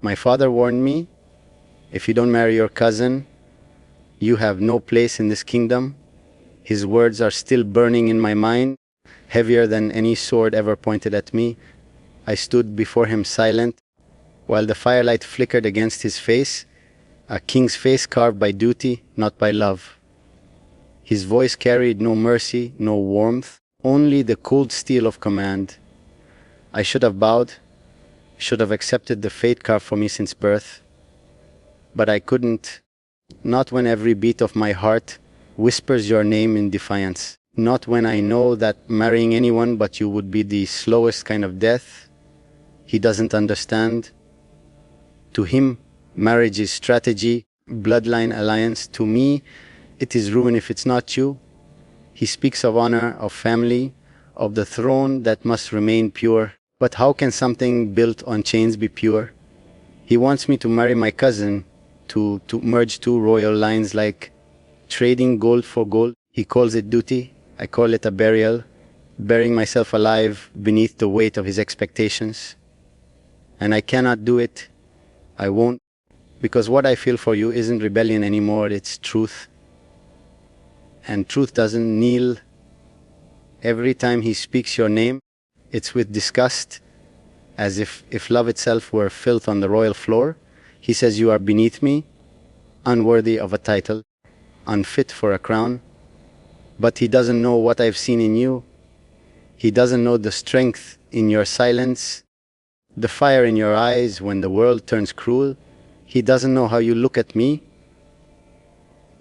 My father warned me, if you don't marry your cousin, you have no place in this kingdom. His words are still burning in my mind, heavier than any sword ever pointed at me. I stood before him silent, while the firelight flickered against his face, a king's face carved by duty, not by love. His voice carried no mercy, no warmth, only the cold steel of command. I should have bowed, should have accepted the fate carved for me since birth. But I couldn't, not when every beat of my heart whispers your name in defiance. Not when I know that marrying anyone but you would be the slowest kind of death. He doesn't understand. To him, marriage is strategy, bloodline alliance. To me, it is ruin if it's not you. He speaks of honor, of family, of the throne that must remain pure. But how can something built on chains be pure? He wants me to marry my cousin, to merge two royal lines like trading gold for gold. He calls it duty. I call it a burial, burying myself alive beneath the weight of his expectations. And I cannot do it. I won't, because what I feel for you isn't rebellion anymore, it's truth. And truth doesn't kneel. Every time he speaks your name, it's with disgust, as if love itself were filth on the royal floor. He says you are beneath me, unworthy of a title, unfit for a crown. But he doesn't know what I've seen in you. He doesn't know the strength in your silence, the fire in your eyes when the world turns cruel. He doesn't know how you look at me,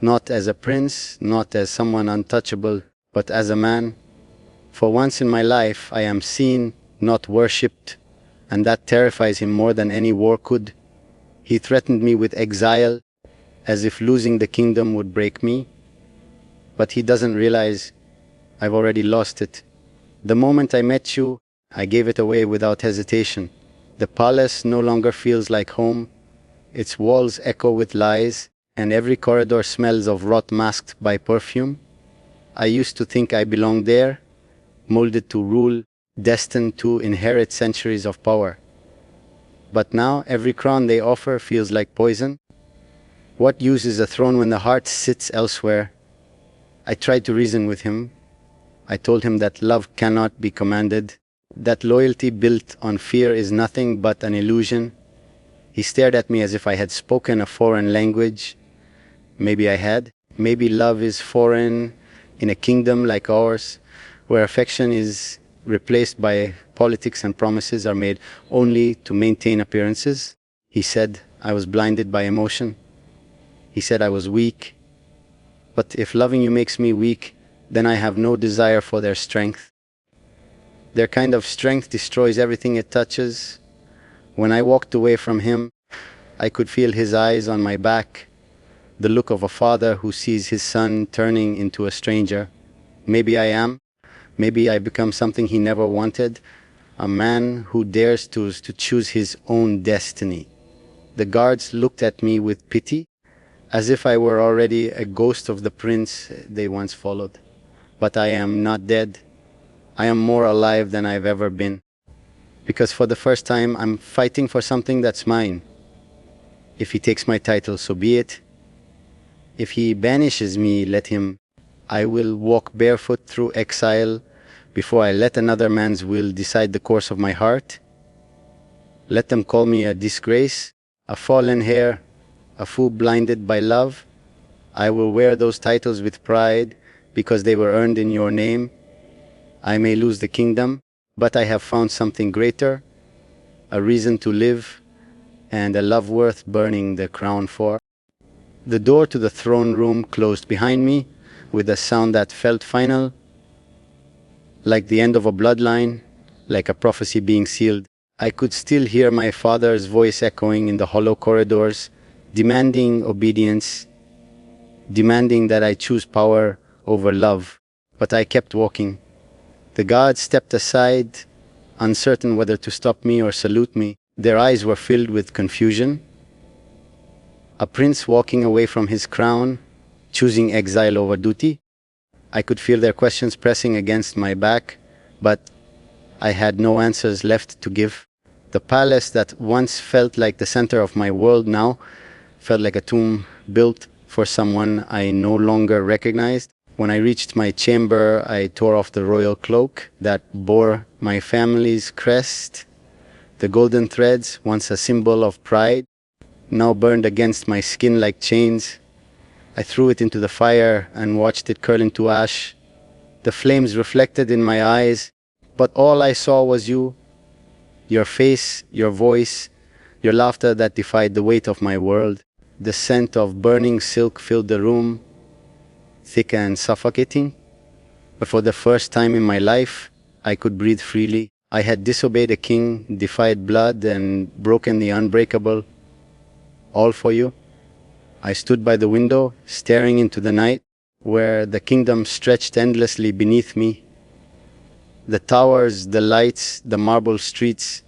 not as a prince, not as someone untouchable, but as a man. For once in my life, I am seen, not worshipped, and that terrifies him more than any war could. He threatened me with exile, as if losing the kingdom would break me. But he doesn't realize I've already lost it. The moment I met you, I gave it away without hesitation. The palace no longer feels like home. Its walls echo with lies, and every corridor smells of rot masked by perfume. I used to think I belonged there, molded to rule, destined to inherit centuries of power. But now every crown they offer feels like poison. What use is a throne when the heart sits elsewhere? I tried to reason with him. I told him that love cannot be commanded, that loyalty built on fear is nothing but an illusion. He stared at me as if I had spoken a foreign language. Maybe I had. Maybe love is foreign in a kingdom like ours, where affection is replaced by politics and promises are made only to maintain appearances. He said I was blinded by emotion. He said I was weak. But if loving you makes me weak, then I have no desire for their strength. Their kind of strength destroys everything it touches. When I walked away from him, I could feel his eyes on my back, the look of a father who sees his son turning into a stranger. Maybe I am. Maybe I become something he never wanted, a man who dares to choose his own destiny. The guards looked at me with pity, as if I were already a ghost of the prince they once followed. But I am not dead. I am more alive than I've ever been. Because for the first time, I'm fighting for something that's mine. If he takes my title, so be it. If he banishes me, let him. I will walk barefoot through exile before I let another man's will decide the course of my heart. Let them call me a disgrace, a fallen heir, a fool blinded by love. I will wear those titles with pride because they were earned in your name. I may lose the kingdom, but I have found something greater, a reason to live, and a love worth burning the crown for. The door to the throne room closed behind me with a sound that felt final, like the end of a bloodline, like a prophecy being sealed. I could still hear my father's voice echoing in the hollow corridors, demanding obedience, demanding that I choose power over love. But I kept walking. The guards stepped aside, uncertain whether to stop me or salute me. Their eyes were filled with confusion. A prince walking away from his crown, choosing exile over duty. I could feel their questions pressing against my back, but I had no answers left to give. The palace that once felt like the center of my world now felt like a tomb built for someone I no longer recognized. When I reached my chamber, I tore off the royal cloak that bore my family's crest. The golden threads, once a symbol of pride, now burned against my skin like chains. I threw it into the fire and watched it curl into ash. The flames reflected in my eyes, but all I saw was you, your face, your voice, your laughter that defied the weight of my world. The scent of burning silk filled the room, thick and suffocating. But for the first time in my life, I could breathe freely. I had disobeyed a king, defied blood, and broken the unbreakable. All for you. I stood by the window, staring into the night, where the kingdom stretched endlessly beneath me. The towers, the lights, the marble streets,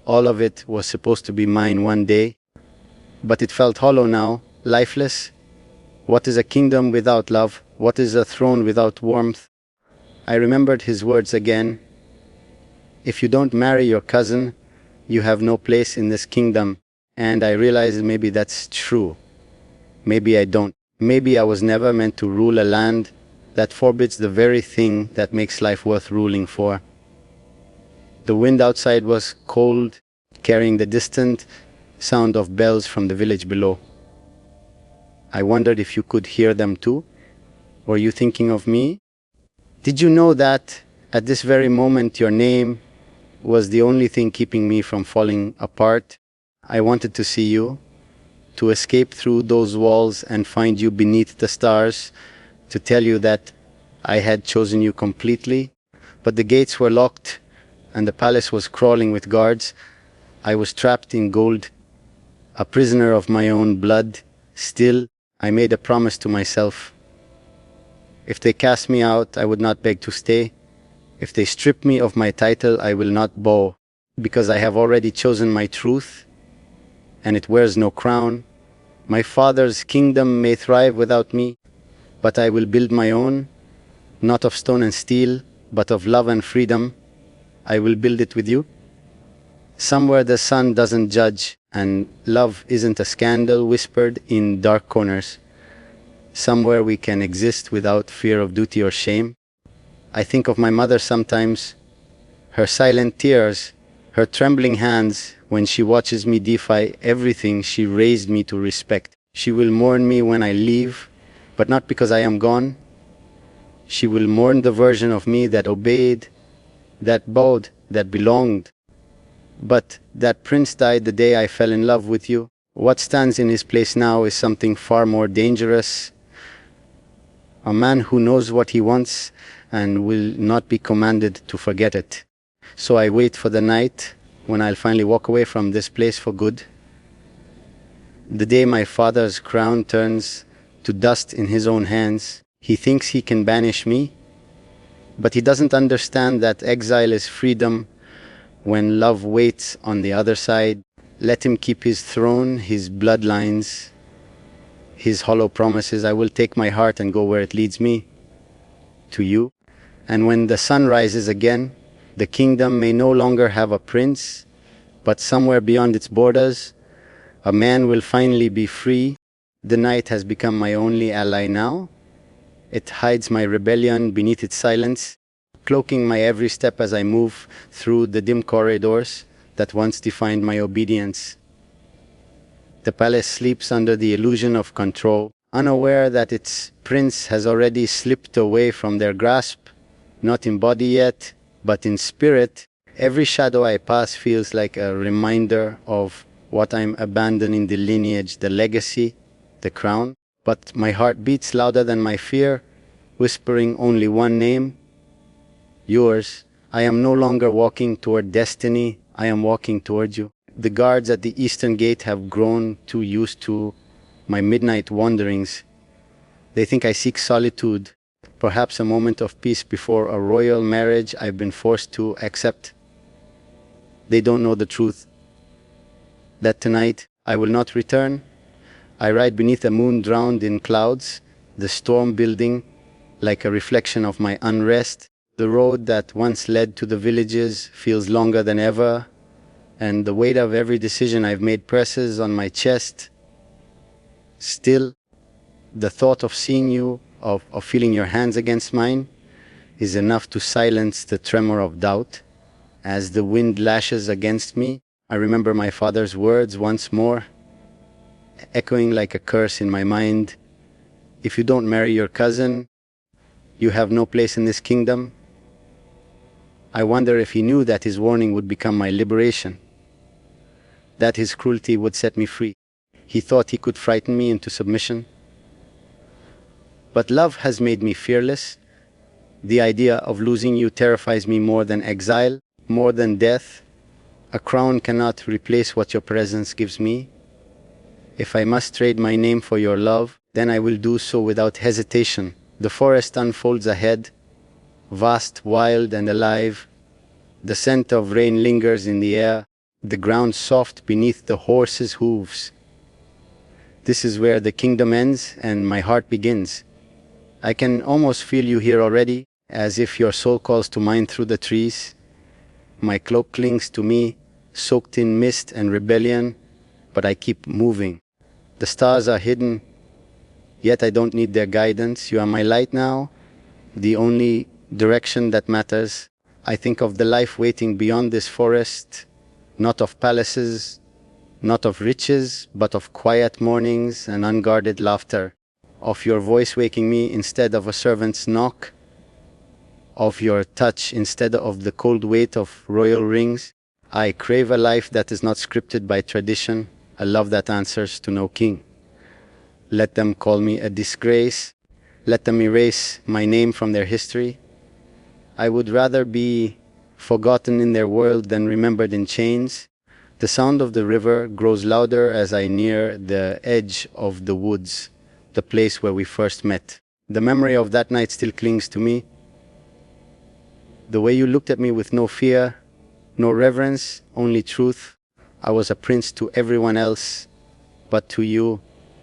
all of it was supposed to be mine one day. But it felt hollow now, lifeless. What is a kingdom without love? What is a throne without warmth? I remembered his words again. If you don't marry your cousin, you have no place in this kingdom. And I realized maybe that's true. Maybe I don't. Maybe I was never meant to rule a land that forbids the very thing that makes life worth ruling for. The wind outside was cold, carrying the distant sound of bells from the village below. I wondered if you could hear them too. Were you thinking of me? Did you know that at this very moment your name was the only thing keeping me from falling apart? I wanted to see you, to escape through those walls and find you beneath the stars, to tell you that I had chosen you completely. But the gates were locked and the palace was crawling with guards. I was trapped in gold, a prisoner of my own blood. Still, I made a promise to myself. If they cast me out, I would not beg to stay. If they strip me of my title, I will not bow, because I have already chosen my truth, and it wears no crown. My father's kingdom may thrive without me, but I will build my own, not of stone and steel, but of love and freedom. I will build it with you. Somewhere the sun doesn't judge, and love isn't a scandal whispered in dark corners. Somewhere we can exist without fear of duty or shame. I think of my mother sometimes, her silent tears, her trembling hands when she watches me defy everything she raised me to respect. She will mourn me when I leave, but not because I am gone. She will mourn the version of me that obeyed, that bowed, that belonged. But that prince died the day I fell in love with you. What stands in his place now is something far more dangerous. A man who knows what he wants and will not be commanded to forget it. So I wait for the night when I'll finally walk away from this place for good. The day my father's crown turns to dust in his own hands. He thinks he can banish me, but he doesn't understand that exile is freedom when love waits on the other side. Let him keep his throne, his bloodlines, his hollow promises. I will take my heart and go where it leads me, to you. And when the sun rises again, the kingdom may no longer have a prince, but somewhere beyond its borders, a man will finally be free. The night has become my only ally now. It hides my rebellion beneath its silence, cloaking my every step as I move through the dim corridors that once defined my obedience. The palace sleeps under the illusion of control, unaware that its prince has already slipped away from their grasp, not in body yet, but in spirit. Every shadow I pass feels like a reminder of what I'm abandoning: the lineage, the legacy, the crown. But my heart beats louder than my fear, whispering only one name: yours. I am no longer walking toward destiny, I am walking toward you. The guards at the eastern gate have grown too used to my midnight wanderings. They think I seek solitude, perhaps a moment of peace before a royal marriage I've been forced to accept. They don't know the truth, that tonight I will not return. I ride beneath a moon drowned in clouds, the storm building like a reflection of my unrest. The road that once led to the villages feels longer than ever. and the weight of every decision I've made presses on my chest. Still, the thought of seeing you, of feeling your hands against mine, is enough to silence the tremor of doubt. As the wind lashes against me, I remember my father's words once more, echoing like a curse in my mind. If you don't marry your cousin, you have no place in this kingdom. I wonder if he knew that his warning would become my liberation, that his cruelty would set me free. He thought he could frighten me into submission. But love has made me fearless. The idea of losing you terrifies me more than exile, more than death. A crown cannot replace what your presence gives me. If I must trade my name for your love, then I will do so without hesitation. The forest unfolds ahead, vast, wild, and alive. The scent of rain lingers in the air, the ground soft beneath the horses' hooves. This is where the kingdom ends and my heart begins. I can almost feel you here already, as if your soul calls to mine through the trees. My cloak clings to me, soaked in mist and rebellion, but I keep moving. The stars are hidden, yet I don't need their guidance. You are my light now, the only direction that matters. I think of the life waiting beyond this forest, not of palaces, not of riches, but of quiet mornings and unguarded laughter, of your voice waking me instead of a servant's knock, of your touch instead of the cold weight of royal rings. I crave a life that is not scripted by tradition, a love that answers to no king. Let them call me a disgrace. Let them erase my name from their history. I would rather be forgotten in their world than remembered in chains. The sound of the river grows louder as I near the edge of the woods, the place where we first met. The memory of that night still clings to me. The way you looked at me with no fear, no reverence, only truth. I was a prince to everyone else, but to you,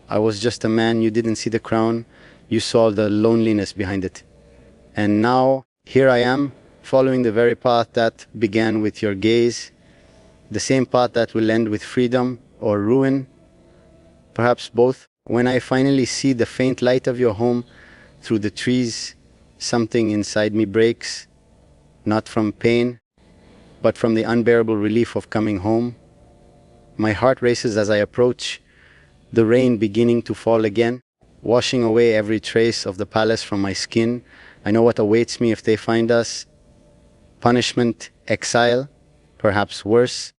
I was just a man. You didn't see the crown, you saw the loneliness behind it. And now, here I am, following the very path that began with your gaze, the same path that will end with freedom or ruin, perhaps both. When I finally see the faint light of your home through the trees, something inside me breaks, not from pain, but from the unbearable relief of coming home. My heart races as I approach, the rain beginning to fall again, washing away every trace of the palace from my skin. I know what awaits me if they find us. Punishment, exile, perhaps worse.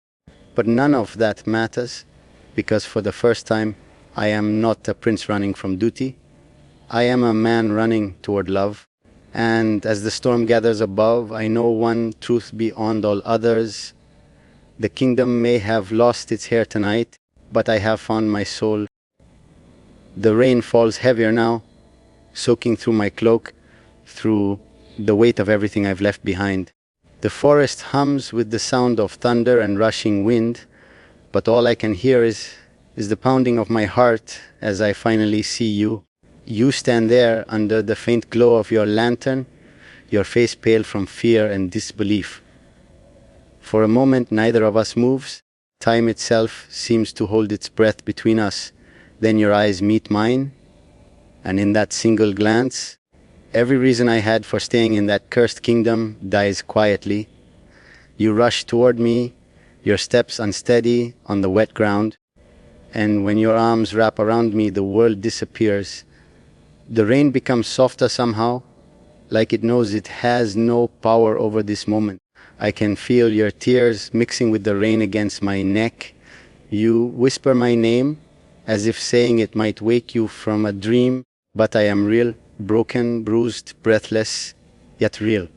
But none of that matters, because for the first time, I am not a prince running from duty. I am a man running toward love. And as the storm gathers above, I know one truth beyond all others. The kingdom may have lost its hair tonight, but I have found my soul. The rain falls heavier now, soaking through my cloak, through the weight of everything I've left behind. The forest hums with the sound of thunder and rushing wind, but all I can hear is the pounding of my heart as I finally see you. You stand there under the faint glow of your lantern, your face pale from fear and disbelief. For a moment, neither of us moves. Time itself seems to hold its breath between us. Then your eyes meet mine, and in that single glance, every reason I had for staying in that cursed kingdom dies quietly. You rush toward me, your steps unsteady on the wet ground, and when your arms wrap around me, the world disappears. The rain becomes softer somehow, like it knows it has no power over this moment. I can feel your tears mixing with the rain against my neck. You whisper my name, as if saying it might wake you from a dream, but I am real, broken, bruised, breathless, yet real.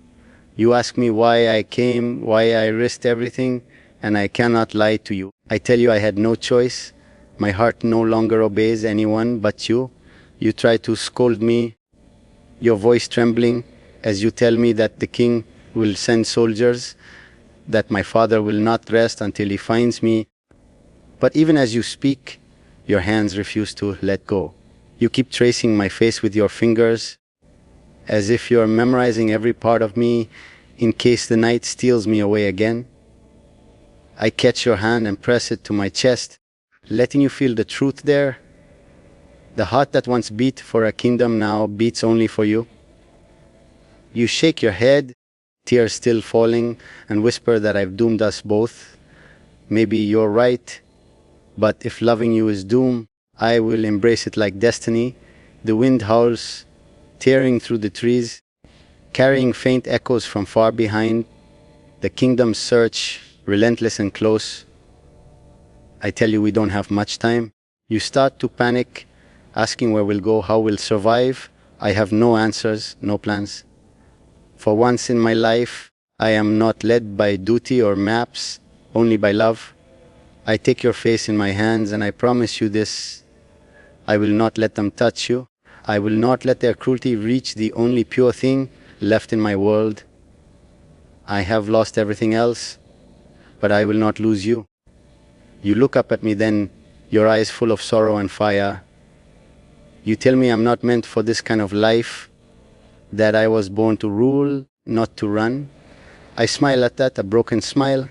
You ask me why I came, why I risked everything, and I cannot lie to you. I tell you I had no choice. My heart no longer obeys anyone but you. You try to scold me, your voice trembling, as you tell me that the king will send soldiers, that my father will not rest until he finds me. But even as you speak, your hands refuse to let go. You keep tracing my face with your fingers, as if you're memorizing every part of me in case the night steals me away again. I catch your hand and press it to my chest, letting you feel the truth there. The heart that once beat for a kingdom now beats only for you. You shake your head, tears still falling, and whisper that I've doomed us both. Maybe you're right, but if loving you is doom, I will embrace it like destiny. The wind howls, tearing through the trees, carrying faint echoes from far behind. The kingdom's search, relentless and close. I tell you we don't have much time. You start to panic, asking where we'll go, how we'll survive. I have no answers, no plans. For once in my life, I am not led by duty or maps, only by love. I take your face in my hands and I promise you this. I will not let them touch you. I will not let their cruelty reach the only pure thing left in my world. I have lost everything else, but I will not lose you. You look up at me then, your eyes full of sorrow and fire. You tell me I'm not meant for this kind of life, that I was born to rule, not to run. I smile at that, a broken smile,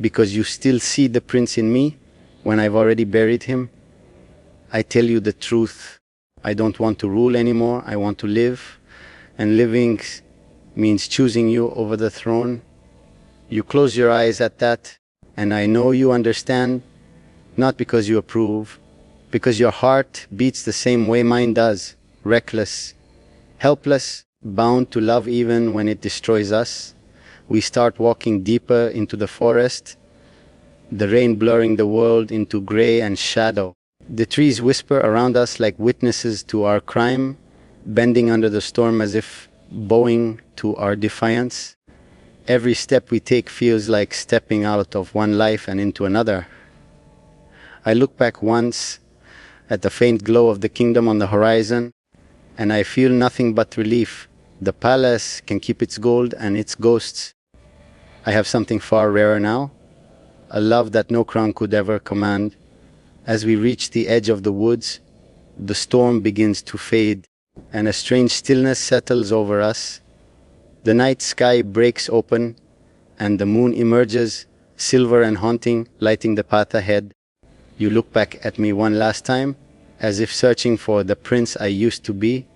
because you still see the prince in me when I've already buried him. I tell you the truth. I don't want to rule anymore. I want to live, and living means choosing you over the throne. You close your eyes at that, and I know you understand, not because you approve, because your heart beats the same way mine does, reckless, helpless, bound to love even when it destroys us. We start walking deeper into the forest, the rain blurring the world into gray and shadow. The trees whisper around us like witnesses to our crime, bending under the storm as if bowing to our defiance. Every step we take feels like stepping out of one life and into another. I look back once at the faint glow of the kingdom on the horizon, and I feel nothing but relief. The palace can keep its gold and its ghosts. I have something far rarer now, a love that no crown could ever command. As we reach the edge of the woods, the storm begins to fade, and a strange stillness settles over us. The night sky breaks open, and the moon emerges, silver and haunting, lighting the path ahead. You look back at me one last time, as if searching for the prince I used to be,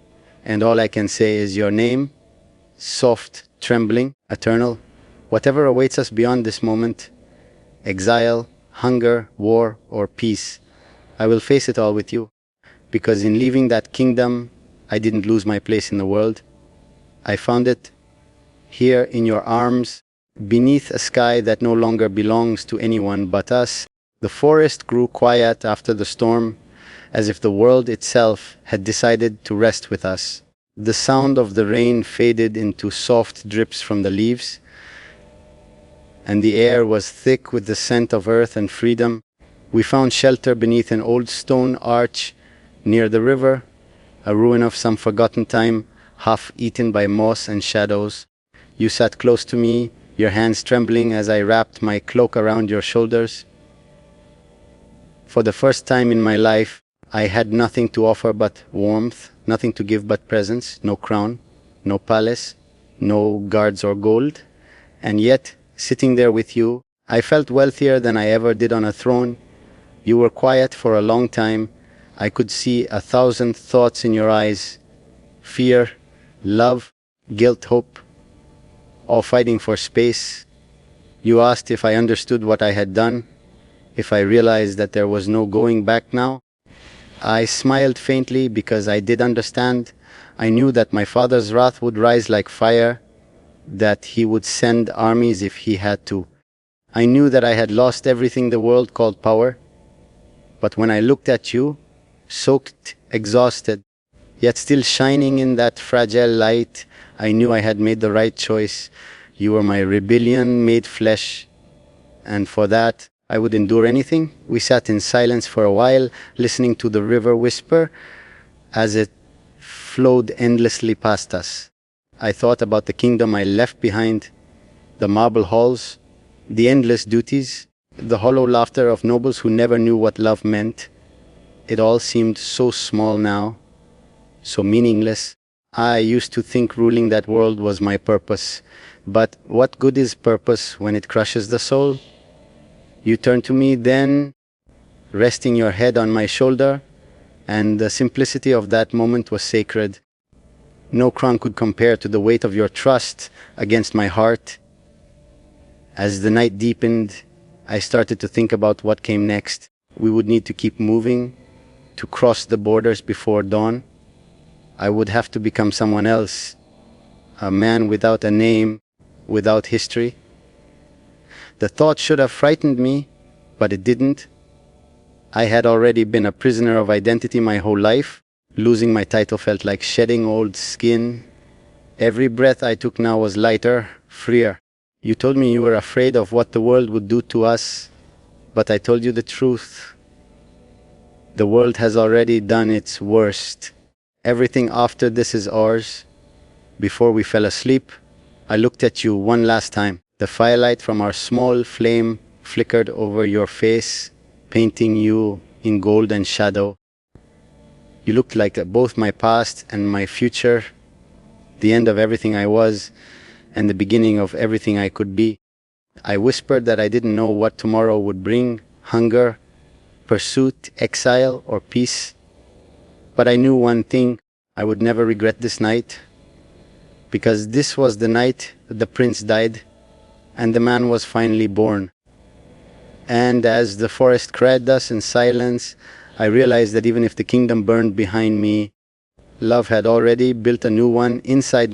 and all I can say is your name, soft, trembling, eternal. Whatever awaits us beyond this moment, exile, hunger, war, or peace, I will face it all with you, because in leaving that kingdom, I didn't lose my place in the world. I found it here in your arms, beneath a sky that no longer belongs to anyone but us. The forest grew quiet after the storm, as if the world itself had decided to rest with us. The sound of the rain faded into soft drips from the leaves, and the air was thick with the scent of earth and freedom. We found shelter beneath an old stone arch near the river, a ruin of some forgotten time, half eaten by moss and shadows. You sat close to me, your hands trembling as I wrapped my cloak around your shoulders. For the first time in my life, I had nothing to offer but warmth, nothing to give but presence, no crown, no palace, no guards or gold. And yet, sitting there with you, I felt wealthier than I ever did on a throne. You were quiet for a long time. I could see 1,000 thoughts in your eyes. Fear, love, guilt, hope, all fighting for space. You asked if I understood what I had done, if I realized that there was no going back now. I smiled faintly because I did understand. I knew that my father's wrath would rise like fire, that he would send armies if he had to. I knew that I had lost everything the world called power. But when I looked at you, soaked, exhausted, yet still shining in that fragile light, I knew I had made the right choice. You were my rebellion made flesh, and for that, I would endure anything. We sat in silence for a while, listening to the river whisper as it flowed endlessly past us. I thought about the kingdom I left behind, the marble halls, the endless duties, the hollow laughter of nobles who never knew what love meant. It all seemed so small now, so meaningless. I used to think ruling that world was my purpose. But what good is purpose when it crushes the soul? You turned to me then, resting your head on my shoulder, and the simplicity of that moment was sacred. No crown could compare to the weight of your trust against my heart. As the night deepened, I started to think about what came next. We would need to keep moving, to cross the borders before dawn. I would have to become someone else, a man without a name, without history. The thought should have frightened me, but it didn't. I had already been a prisoner of identity my whole life. Losing my title felt like shedding old skin. Every breath I took now was lighter, freer. You told me you were afraid of what the world would do to us, but I told you the truth. The world has already done its worst. Everything after this is ours. Before we fell asleep, I looked at you one last time. The firelight from our small flame flickered over your face, painting you in gold and shadow. You looked like both my past and my future, the end of everything I was, and the beginning of everything I could be. I whispered that I didn't know what tomorrow would bring, hunger, pursuit, exile, or peace. But I knew one thing: I would never regret this night, because this was the night the prince died, and the man was finally born. And as the forest cried us in silence, I realized that even if the kingdom burned behind me, love had already built a new one inside